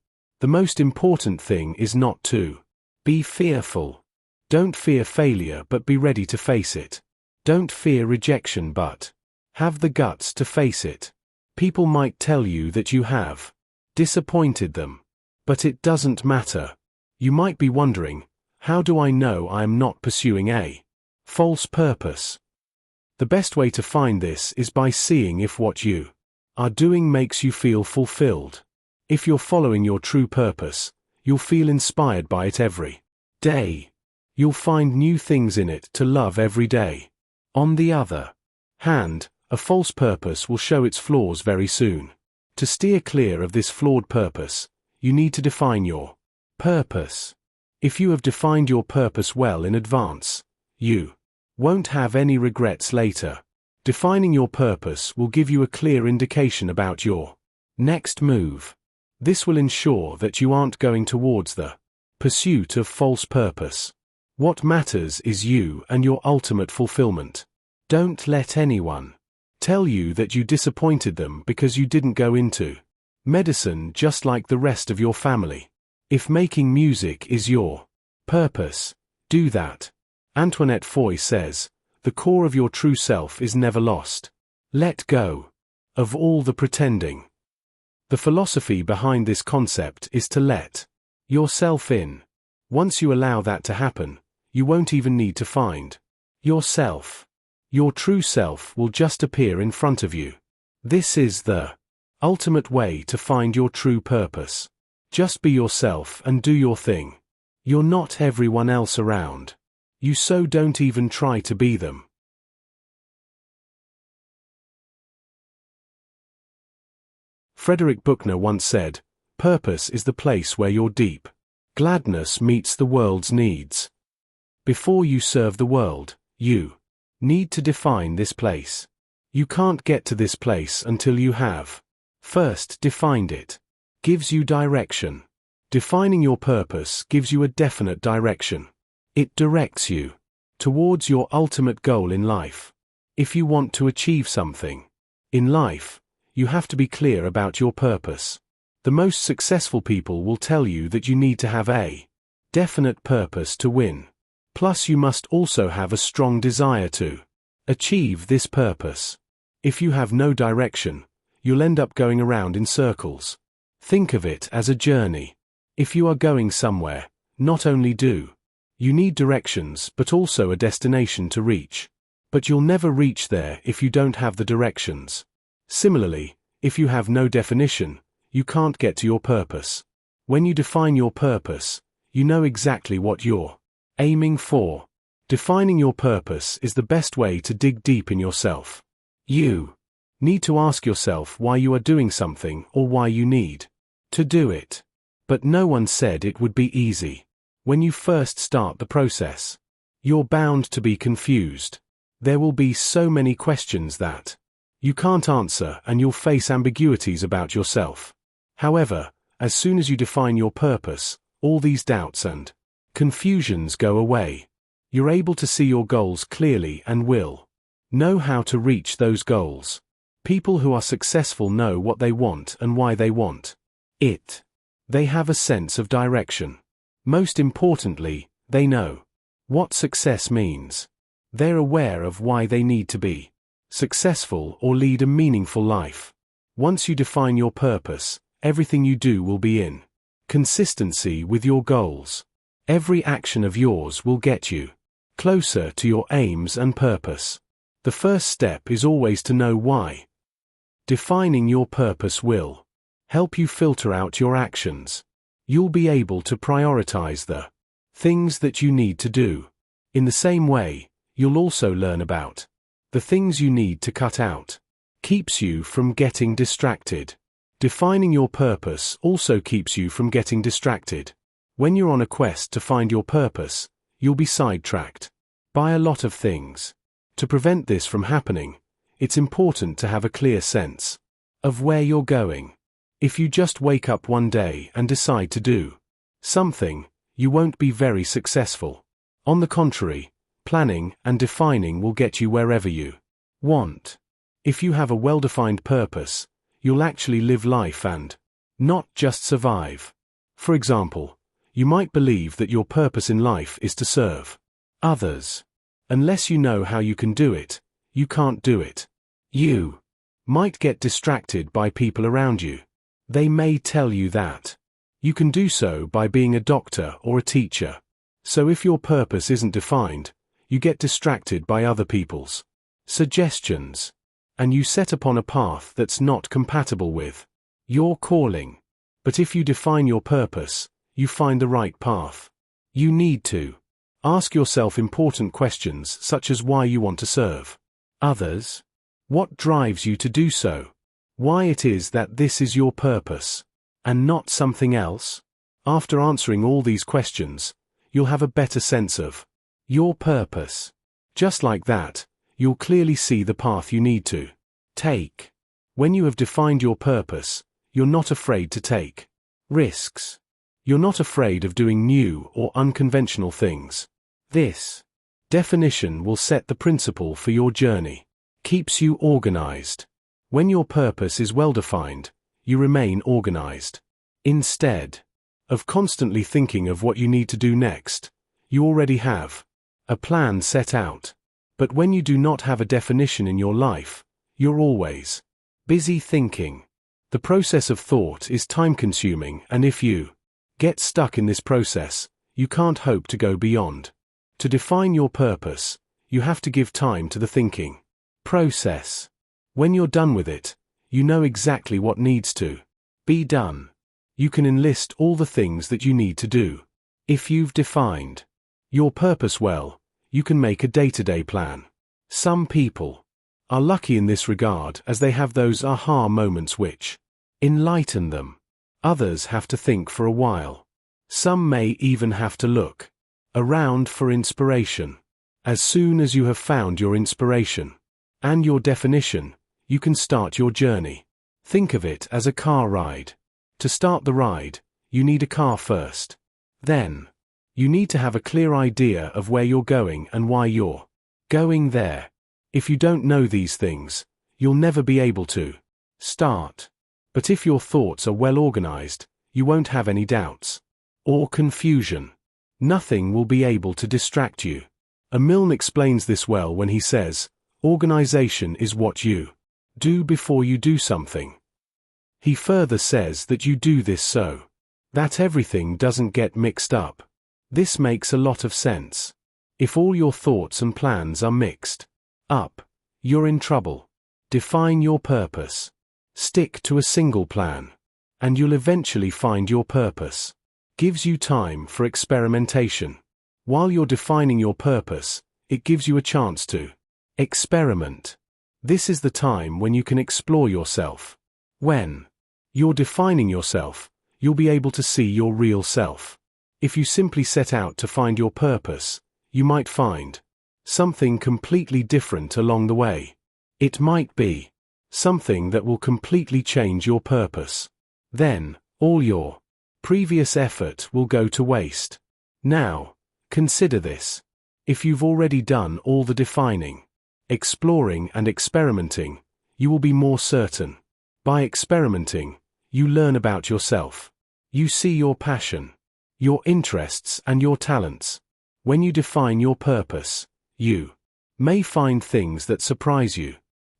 Speaker 1: The most important thing is not to be fearful. Don't fear failure but be ready to face it. Don't fear rejection but have the guts to face it. People might tell you that you have disappointed them. But it doesn't matter. You might be wondering, how do I know I am not pursuing a false purpose? The best way to find this is by seeing if what you are doing makes you feel fulfilled. If you're following your true purpose, you'll feel inspired by it every day. You'll find new things in it to love every day. On the other hand, a false purpose will show its flaws very soon. To steer clear of this flawed purpose, you need to define your purpose. If you have defined your purpose well in advance, you won't have any regrets later. Defining your purpose will give you a clear indication about your next move. This will ensure that you aren't going towards the pursuit of false purpose. What matters is you and your ultimate fulfillment. Don't let anyone tell you that you disappointed them because you didn't go into medicine just like the rest of your family. If making music is your purpose, do that. Antoinette Foy says, the core of your true self is never lost. Let go of all the pretending. The philosophy behind this concept is to let yourself in. Once you allow that to happen, you won't even need to find yourself. Your true self will just appear in front of you. This is the ultimate way to find your true purpose. Just be yourself and do your thing. You're not everyone else around. So don't even try to be them. Frederick Buechner once said, Purpose is the place where your deep gladness meets the world's needs. Before you serve the world, you need to define this place. You can't get to this place until you have first defined it. Gives you direction. Defining your purpose gives you a definite direction. It directs you towards your ultimate goal in life. If you want to achieve something in life, you have to be clear about your purpose. The most successful people will tell you that you need to have a definite purpose to win. Plus, you must also have a strong desire to achieve this purpose. If you have no direction, you'll end up going around in circles. Think of it as a journey. If you are going somewhere, not only do you need directions but also a destination to reach. But you'll never reach there if you don't have the directions. Similarly, if you have no definition, you can't get to your purpose. When you define your purpose, you know exactly what you're aiming for. Defining your purpose is the best way to dig deep in yourself. You need to ask yourself why you are doing something or why you need to do it. But no one said it would be easy. When you first start the process, you're bound to be confused. There will be so many questions that you can't answer and you'll face ambiguities about yourself. However, as soon as you define your purpose, all these doubts and confusions go away. You're able to see your goals clearly and will know how to reach those goals. People who are successful know what they want and why they want it. They have a sense of direction. Most importantly, they know what success means. They're aware of why they need to be successful or lead a meaningful life. Once you define your purpose, everything you do will be in consistency with your goals. Every action of yours will get you closer to your aims and purpose. The first step is always to know why. Defining your purpose will help you filter out your actions. You'll be able to prioritize the things that you need to do. In the same way, you'll also learn about the things you need to cut out. Keeps you from getting distracted. Defining your purpose also keeps you from getting distracted. When you're on a quest to find your purpose, you'll be sidetracked by a lot of things. To prevent this from happening, it's important to have a clear sense of where you're going. If you just wake up one day and decide to do something, you won't be very successful. On the contrary, planning and defining will get you wherever you want. If you have a well-defined purpose, you'll actually live life and not just survive. For example, you might believe that your purpose in life is to serve others. Unless you know how you can do it, you can't do it. You might get distracted by people around you. They may tell you that you can do so by being a doctor or a teacher. So if your purpose isn't defined, you get distracted by other people's suggestions, and you set upon a path that's not compatible with your calling. But if you define your purpose, you find the right path. You need to ask yourself important questions such as why you want to serve others, what drives you to do so, why it is that this is your purpose, and not something else. After answering all these questions, you'll have a better sense of your purpose. Just like that, you'll clearly see the path you need to take. When you have defined your purpose, you're not afraid to take risks. You're not afraid of doing new or unconventional things. This definition will set the principle for your journey. Keeps you organized. When your purpose is well defined, you remain organized. Instead of constantly thinking of what you need to do next, you already have a plan set out. But when you do not have a definition in your life, you're always busy thinking. The process of thought is time-consuming, and if you get stuck in this process, you can't hope to go beyond. To define your purpose, you have to give time to the thinking process. When you're done with it, you know exactly what needs to be done. You can enlist all the things that you need to do. If you've defined your purpose well, you can make a day-to-day plan. Some people are lucky in this regard as they have those aha moments which enlighten them. Others have to think for a while. Some may even have to look around for inspiration. As soon as you have found your inspiration and your definition, you can start your journey. Think of it as a car ride. To start the ride, you need a car first. Then, you need to have a clear idea of where you're going and why you're going there. If you don't know these things, you'll never be able to start. But if your thoughts are well organized, you won't have any doubts or confusion. Nothing will be able to distract you. Milne explains this well when he says, organization is what you do before you do something. He further says that you do this so that everything doesn't get mixed up. This makes a lot of sense. If all your thoughts and plans are mixed up, you're in trouble. Define your purpose. Stick to a single plan, and you'll eventually find your purpose. Gives you time for experimentation. While you're defining your purpose, it gives you a chance to experiment. This is the time when you can explore yourself. When you're defining yourself, you'll be able to see your real self. If you simply set out to find your purpose, you might find something completely different along the way. It might be something that will completely change your purpose. Then, all your previous effort will go to waste. Now, consider this. If you've already done all the defining, exploring and experimenting, you will be more certain. By experimenting, you learn about yourself. You see your passion, your interests and your talents. When you define your purpose, you may find things that surprise you.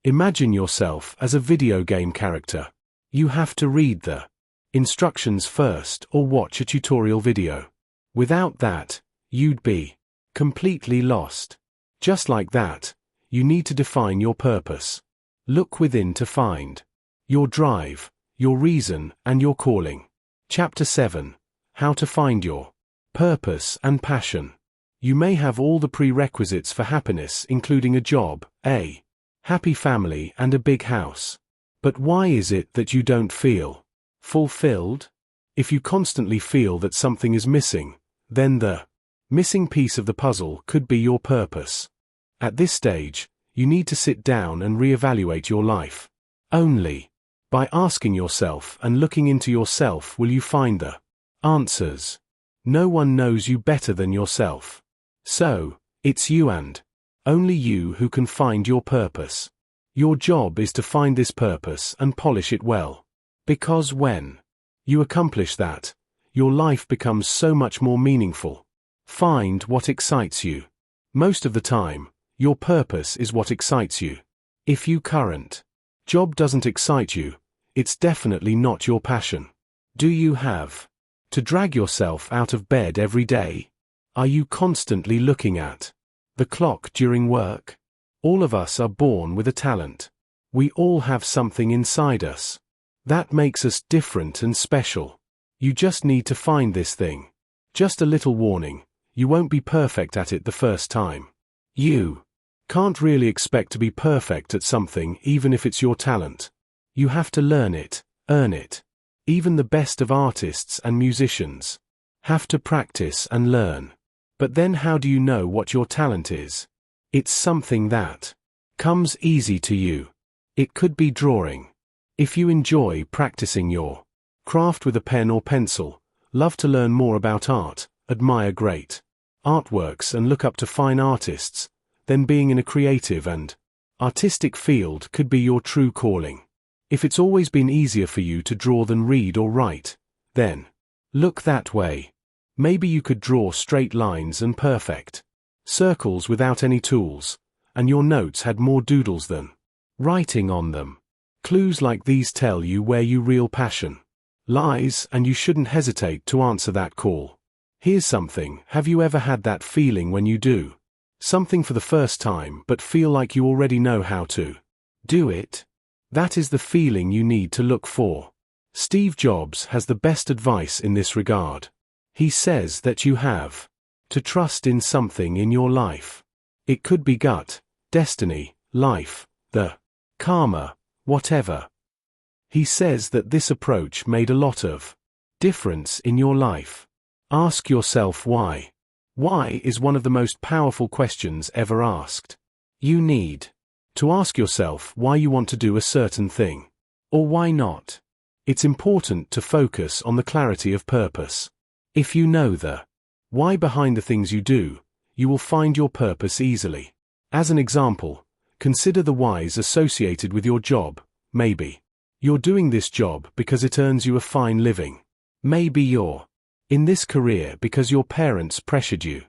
Speaker 1: Imagine yourself as a video game character. You have to read the instructions first or watch a tutorial video. Without that, you'd be completely lost. Just like that, you need to define your purpose. Look within to find your drive, your reason, and your calling. Chapter 7. How to find your purpose and passion. You may have all the prerequisites for happiness, including a job, a happy family, and a big house. But why is it that you don't feel fulfilled? If you constantly feel that something is missing, then the missing piece of the puzzle could be your purpose. At this stage, you need to sit down and reevaluate your life. Only by asking yourself and looking into yourself will you find the answers. No one knows you better than yourself. So, it's you and only you who can find your purpose. Your job is to find this purpose and polish it well. Because when you accomplish that, your life becomes so much more meaningful. Find what excites you. Most of the time, your purpose is what excites you. If your current job doesn't excite you, it's definitely not your passion. Do you have to drag yourself out of bed every day? Are you constantly looking at the clock during work? All of us are born with a talent. We all have something inside us that makes us different and special. You just need to find this thing. Just a little warning, you won't be perfect at it the first time. You can't really expect to be perfect at something even if it's your talent. You have to learn it, earn it. Even the best of artists and musicians have to practice and learn. But then how do you know what your talent is? It's something that comes easy to you. It could be drawing. If you enjoy practicing your craft with a pen or pencil, love to learn more about art, admire great artworks and look up to fine artists, then being in a creative and artistic field could be your true calling. If it's always been easier for you to draw than read or write, then look that way. Maybe you could draw straight lines and perfect circles without any tools, and your notes had more doodles than writing on them. Clues like these tell you where your real passion lies, and you shouldn't hesitate to answer that call. Here's something: have you ever had that feeling when you do something for the first time but feel like you already know how to do it? That is the feeling you need to look for. Steve Jobs has the best advice in this regard. He says that you have to trust in something in your life. It could be gut, destiny, life, the karma, whatever. He says that this approach made a lot of difference in your life. Ask yourself why. Why is one of the most powerful questions ever asked. You need to ask yourself why you want to do a certain thing, or why not. It's important to focus on the clarity of purpose. If you know the why behind the things you do, you will find your purpose easily. As an example, consider the whys associated with your job. Maybe you're doing this job because it earns you a fine living. Maybe you're in this career because your parents pressured you.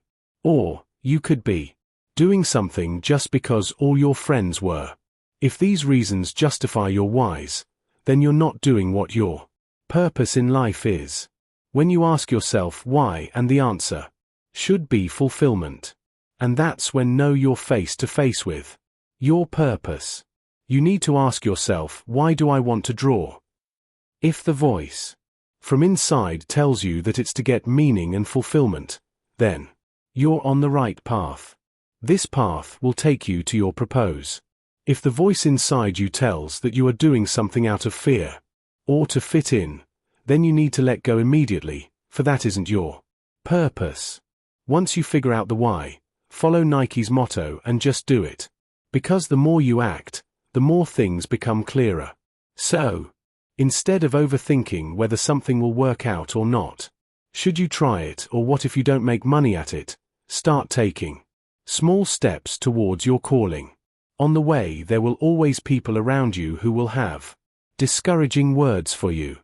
Speaker 1: Or you could be doing something just because all your friends were. If these reasons justify your whys, then you're not doing what your purpose in life is. When you ask yourself why, and the answer should be fulfillment. And that's when you're face to face with your purpose. You need to ask yourself, why do I want to draw? If the voice from inside tells you that it's to get meaning and fulfillment, then you're on the right path. This path will take you to your purpose. If the voice inside you tells that you are doing something out of fear, or to fit in, then you need to let go immediately, for that isn't your purpose. Once you figure out the why, follow Nike's motto and just do it. Because the more you act, the more things become clearer. So, instead of overthinking whether something will work out or not, should you try it, or what if you don't make money at it, start taking small steps towards your calling. On the way, there will always people around you who will have discouraging words for you.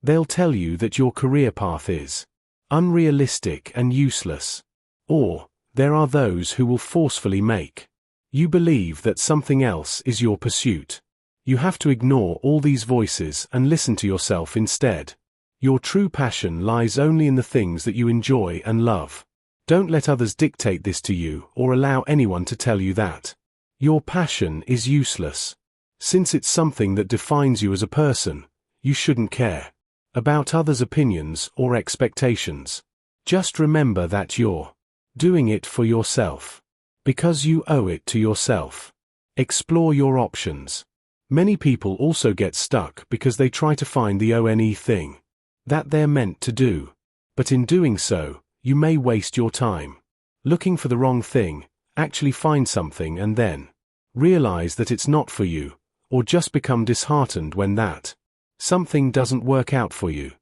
Speaker 1: They'll tell you that your career path is unrealistic and useless. Or, there are those who will forcefully make you believe that something else is your pursuit. You have to ignore all these voices and listen to yourself instead. Your true passion lies only in the things that you enjoy and love. Don't let others dictate this to you or allow anyone to tell you that your passion is useless. Since it's something that defines you as a person, you shouldn't care about others' opinions or expectations. Just remember that you're doing it for yourself, because you owe it to yourself. Explore your options. Many people also get stuck because they try to find the only thing that they're meant to do. But in doing so, you may waste your time looking for the wrong thing, actually find something and then realize that it's not for you, or just become disheartened when that something doesn't work out for you.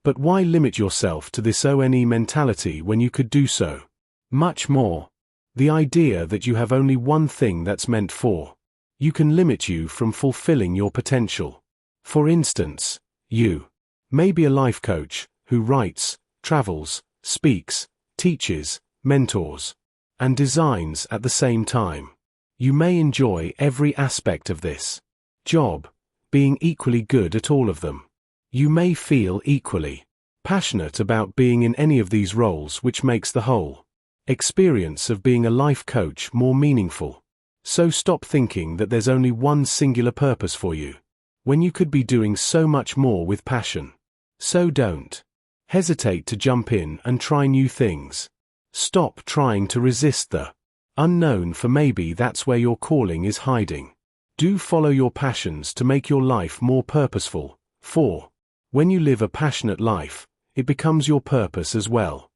Speaker 1: But why limit yourself to this only mentality when you could do so much more? The idea that you have only one thing that's meant for you can limit you from fulfilling your potential. For instance, you may be a life coach who writes, travels, speaks, teaches, mentors, and designs at the same time. You may enjoy every aspect of this job, being equally good at all of them. You may feel equally passionate about being in any of these roles, which makes the whole experience of being a life coach more meaningful. So stop thinking that there's only one singular purpose for you, when you could be doing so much more with passion. So don't hesitate to jump in and try new things. Stop trying to resist the unknown, for maybe that's where your calling is hiding. Do follow your passions to make your life more purposeful, for when you live a passionate life, it becomes your purpose as well.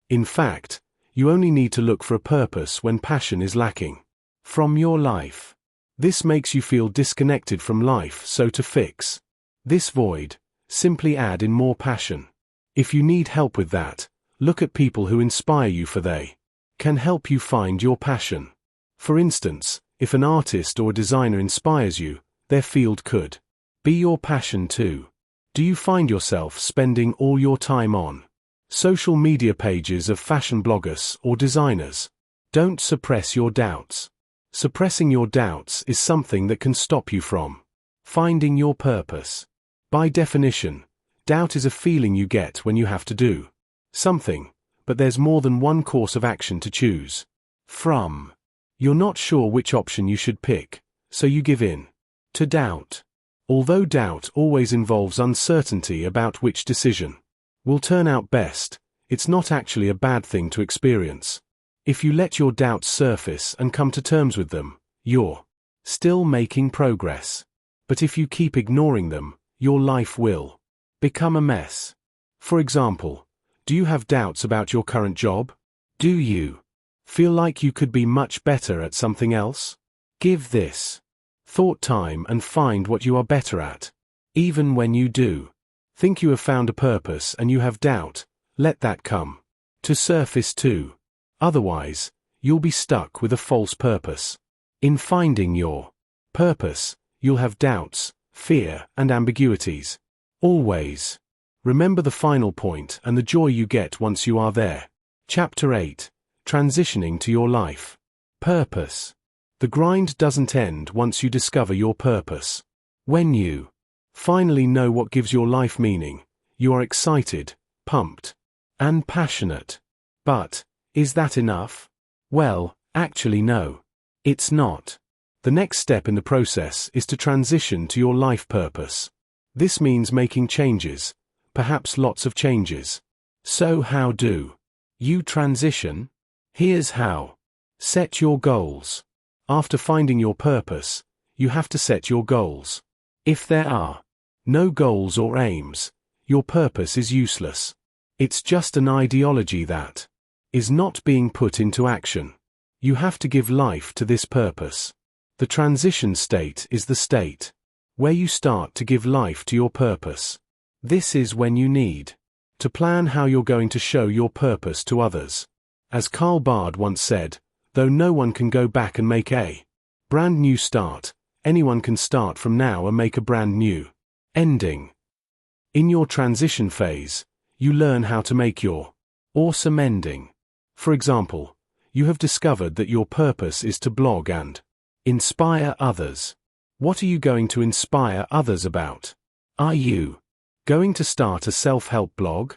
Speaker 1: In fact, you only need to look for a purpose when passion is lacking from your life. This makes you feel disconnected from life, so to fix this void, simply add in more passion. If you need help with that, look at people who inspire you, for they can help you find your passion. For instance, if an artist or a designer inspires you, their field could be your passion too. Do you find yourself spending all your time on social media pages of fashion bloggers or designers? Don't suppress your doubts. Suppressing your doubts is something that can stop you from finding your purpose. By definition, doubt is a feeling you get when you have to do something, but there's more than one course of action to choose from. You're not sure which option you should pick, so you give in to doubt. Although doubt always involves uncertainty about which decision will turn out best, it's not actually a bad thing to experience. If you let your doubts surface and come to terms with them, you're still making progress. But if you keep ignoring them, your life will become a mess. For example, do you have doubts about your current job? Do you feel like you could be much better at something else? Give this thought time and find what you are better at. Even when you do think you have found a purpose and you have doubt, let that come to surface too. Otherwise, you'll be stuck with a false purpose. In finding your purpose, you'll have doubts, fear, and ambiguities. Always remember the final point and the joy you get once you are there. Chapter 8. Transitioning to your life. Purpose. The grind doesn't end once you discover your purpose. When you finally know what gives your life meaning, you are excited, pumped, and passionate. But, is that enough? Well, actually no. It's not. The next step in the process is to transition to your life purpose. This means making changes, perhaps lots of changes. So how do you transition? Here's how. Set your goals. After finding your purpose, you have to set your goals. If there are no goals or aims, your purpose is useless. It's just an ideology that is not being put into action. You have to give life to this purpose. The transition state is the state where you start to give life to your purpose. This is when you need to plan how you're going to show your purpose to others. As Karl Barth once said, though no one can go back and make a brand new start, anyone can start from now and make a brand new ending. In your transition phase, you learn how to make your awesome ending. For example, you have discovered that your purpose is to blog and inspire others. What are you going to inspire others about? Are you going to start a self-help blog?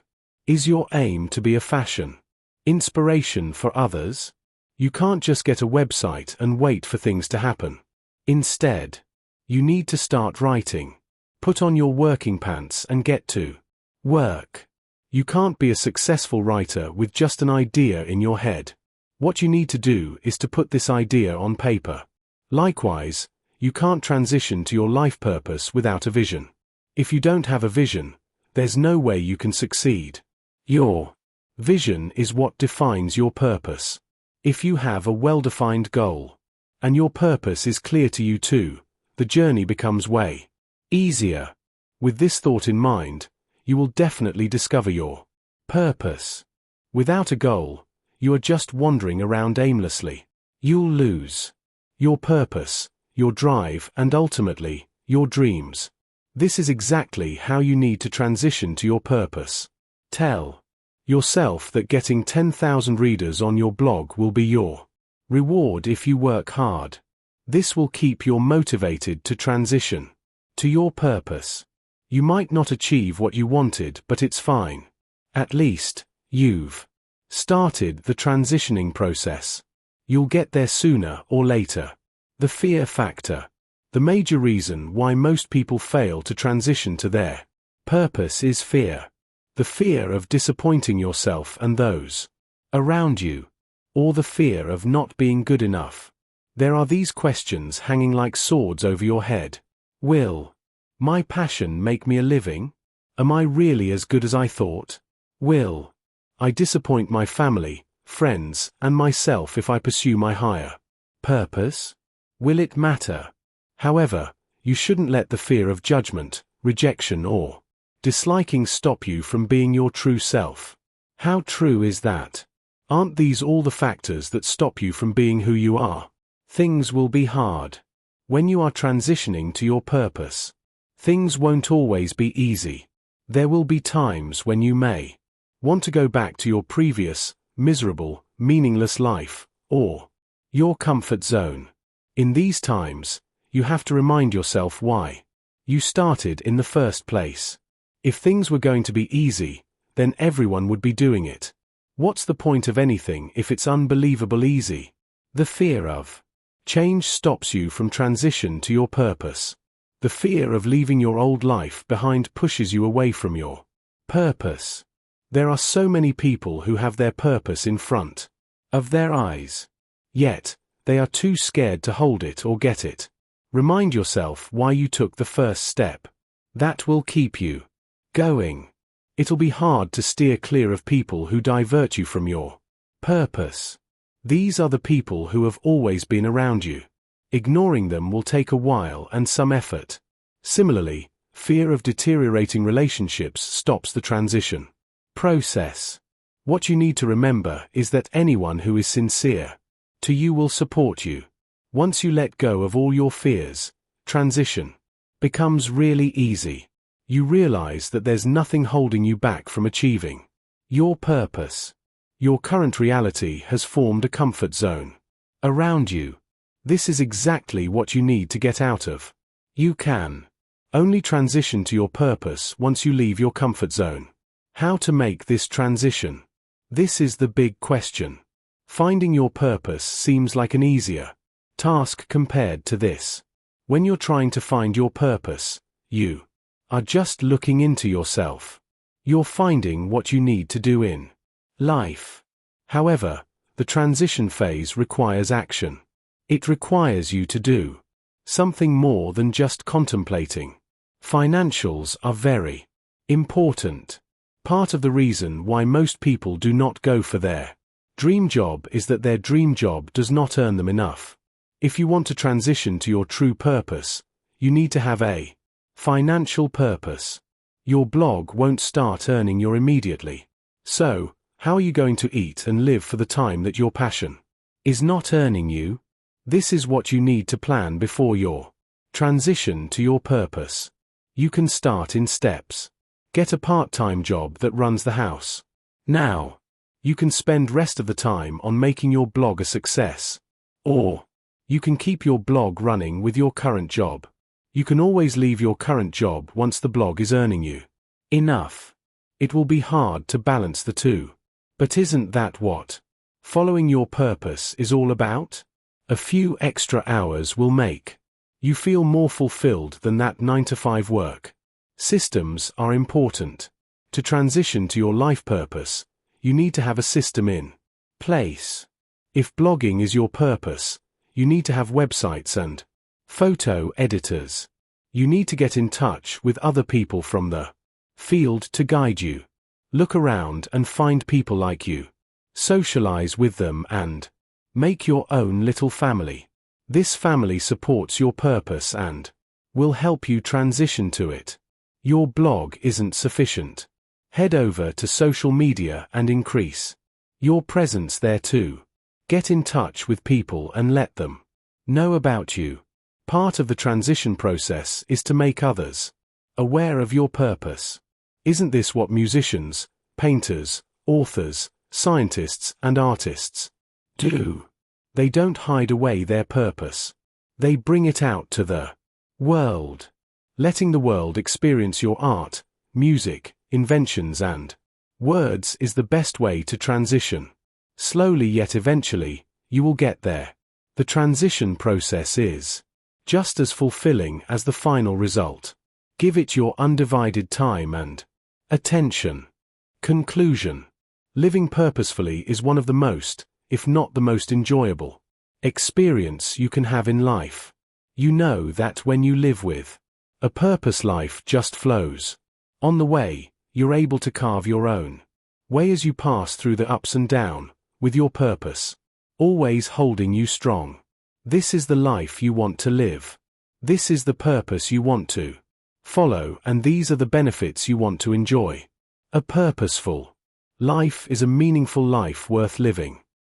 Speaker 1: Is your aim to be a fashion inspiration for others? You can't just get a website and wait for things to happen. Instead, you need to start writing. Put on your working pants and get to work. You can't be a successful writer with just an idea in your head. What you need to do is to put this idea on paper. Likewise, you can't transition to your life purpose without a vision. If you don't have a vision, there's no way you can succeed. Your vision is what defines your purpose. If you have a well-defined goal, and your purpose is clear to you too, the journey becomes way easier. With this thought in mind, you will definitely discover your purpose. Without a goal, you are just wandering around aimlessly. You'll lose your purpose, your drive, and ultimately, your dreams. This is exactly how you need to transition to your purpose. Tell yourself that getting 10,000 readers on your blog will be your reward if you work hard. This will keep you motivated to transition to your purpose. You might not achieve what you wanted, but it's fine. At least, you've started the transitioning process. You'll get there sooner or later. The fear factor. The major reason why most people fail to transition to their purpose is fear. The fear of disappointing yourself and those around you, or the fear of not being good enough. There are these questions hanging like swords over your head. Will my passion make me a living? Am I really as good as I thought? Will I disappoint my family, friends, and myself if I pursue my higher purpose? Will it matter? However, you shouldn't let the fear of judgment, rejection, or disliking stop you from being your true self. How true is that? Aren't these all the factors that stop you from being who you are? Things will be hard. When you are transitioning to your purpose, things won't always be easy. There will be times when you may want to go back to your previous, miserable, meaningless life, or your comfort zone. In these times, you have to remind yourself why you started in the first place. If things were going to be easy, then everyone would be doing it. What's the point of anything if it's unbelievable easy? The fear of change stops you from transition to your purpose. The fear of leaving your old life behind pushes you away from your purpose. There are so many people who have their purpose in front of their eyes, yet they are too scared to hold it or get it. Remind yourself why you took the first step. That will keep you going. It'll be hard to steer clear of people who divert you from your purpose. These are the people who have always been around you. Ignoring them will take a while and some effort. Similarly, fear of deteriorating relationships stops the transition process. What you need to remember is that anyone who is sincere to you will support you. Once you let go of all your fears, transition becomes really easy. You realize that there's nothing holding you back from achieving your purpose. Your current reality has formed a comfort zone around you. This is exactly what you need to get out of. You can only transition to your purpose once you leave your comfort zone. How to make this transition? This is the big question. Finding your purpose seems like an easier task compared to this. When you're trying to find your purpose, you are just looking into yourself. You're finding what you need to do in life. However, the transition phase requires action. It requires you to do something more than just contemplating. Financials are very important. Part of the reason why most people do not go for their dream job is that their dream job does not earn them enough. If you want to transition to your true purpose, you need to have a financial purpose. Your blog won't start earning you immediately. So, how are you going to eat and live for the time that your passion is not earning you? This is what you need to plan before your transition to your purpose. You can start in steps. Get a part-time job that runs the house. Now, you can spend rest of the time on making your blog a success. Or, you can keep your blog running with your current job. You can always leave your current job once the blog is earning you enough. It will be hard to balance the two. But isn't that what following your purpose is all about? A few extra hours will make you feel more fulfilled than that 9-to-5 work. Systems are important. To transition to your life purpose, you need to have a system in place. If blogging is your purpose, you need to have websites and photo editors. You need to get in touch with other people from the field to guide you. Look around and find people like you. Socialize with them and make your own little family. This family supports your purpose and will help you transition to it. Your blog isn't sufficient. Head over to social media and increase your presence there too. Get in touch with people and let them know about you. Part of the transition process is to make others aware of your purpose. Isn't this what musicians, painters, authors, scientists, and artists do? They don't hide away their purpose. They bring it out to the world. Letting the world experience your art, music, inventions, and words is the best way to transition. Slowly yet eventually, you will get there. The transition process is just as fulfilling as the final result. Give it your undivided time and attention. Conclusion. Living purposefully is one of the most, if not the most enjoyable experience you can have in life. You know that when you live with a purpose, life just flows. On the way, you're able to carve your own way as you pass through the ups and downs, with your purpose always holding you strong. This is the life you want to live. This is the purpose you want to follow, and these are the benefits you want to enjoy. A purposeful life is a meaningful life worth living.